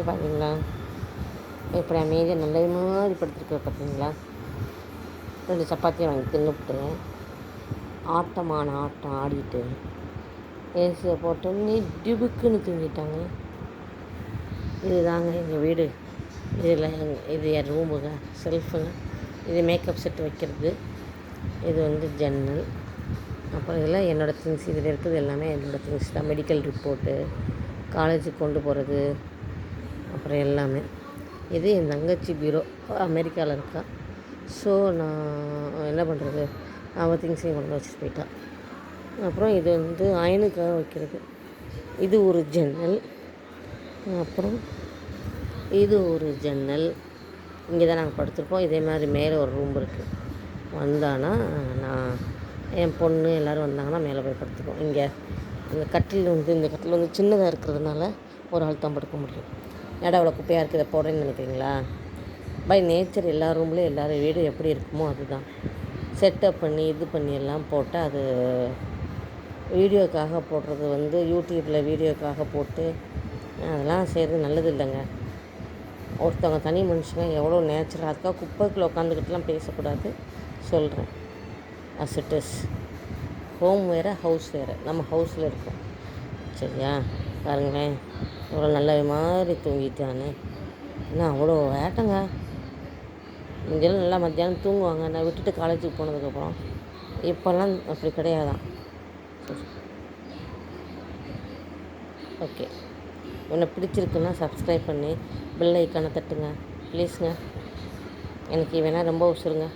பார்த்தீங்களா? எப்படி அமைதியாக நல்லது மாதிரி படுத்துருக்குற பார்த்தீங்களா? 2 சப்பாத்தியை வாங்கி தின்னுவிட்டு ஆட்டமான ஆட்டம் ஆடிட்டு ஏசியை போட்டோன்னே டிபுக்குன்னு தூங்கிட்டாங்க. இதுதாங்க எங்கள் வீடு. இது என் ரூமுங்க, செல்ஃபுங்க. இது மேக்கப் செட் வைக்கிறது. இது ஜன்னல். அப்புறம் இதெல்லாம் என்னோடய திங்ஸ். இதில் இருக்கிறது எல்லாமே என்னோடய திங்ஸ் தான். மெடிக்கல் ரிப்போர்ட்டு, காலேஜுக்கு கொண்டு போகிறது, அப்புறம் எல்லாமே. இது என் தங்கச்சி பீரோ, அமெரிக்காவில் இருக்கா. ஸோ நான் என்ன பண்ணுறது, அவள் திங்ஸையும் கொண்டு வச்சுட்டு போயிட்டான். அப்புறம் இது அயனுக்காக வைக்கிறது. இது ஒரு ஜன்னல். அப்புறம் இது ஒரு ஜன்னல். இங்கே தான் நாங்கள் படுத்துருப்போம். இதே மாதிரி மேலே ஒரு ரூம் இருக்குது. வந்தானா நான் என் பொண்ணு எல்லோரும் வந்தாங்கன்னா மேலே போய் படுத்துக்குவோம். இங்கே இந்த கட்டில் சின்னதாக இருக்கிறதுனால ஒரு ஆள் தான் படுக்க முடியும். இடம் அவ்வளோ குப்பையாக இருக்குது, இதை போடுறேன்னு நினைக்கிறீங்களா? பை நேச்சர் எல்லா ரூம்லேயும் எல்லோரும் வீடு எப்படி இருக்குமோ அதுதான் செட்டப் பண்ணி இது பண்ணி எல்லாம் போட்டால் அது வீடியோக்காக போடுறது யூடியூப்பில் வீடியோக்காக போட்டு அதெல்லாம் செய்கிறது நல்லது இல்லைங்க. ஒருத்தவங்க தனி மனுஷங்க எவ்வளோ நேச்சுரலாக அதுக்காக குப்பைக்குள்ளே உட்காந்துக்கிட்டுலாம் பேசக்கூடாது சொல்கிறேன். As it is. ஹோம் வேறு, ஹவுஸ் வேறு. நம்ம ஹவுஸில் இருக்கோம், சரியா? பாருங்களேன் எவ்வளோ நல்ல மாதிரி தூங்கிட்டான்னு. ஏன்னா அவ்வளோ வேட்டங்க. இங்கெல்லாம் நல்லா மத்தியானம் தூங்குவாங்க. நான் விட்டுட்டு காலேஜுக்கு போனதுக்கப்புறம். இப்போல்லாம் அப்படி கிடையாதான். ஓகே, உன்னை பிடிச்சிருக்குன்னா சப்ஸ்கிரைப் பண்ணி பெல் ஐக்கானை தட்டுங்க ப்ளீஸுங்க. எனக்கு வேணால் ரொம்ப உசுருங்க.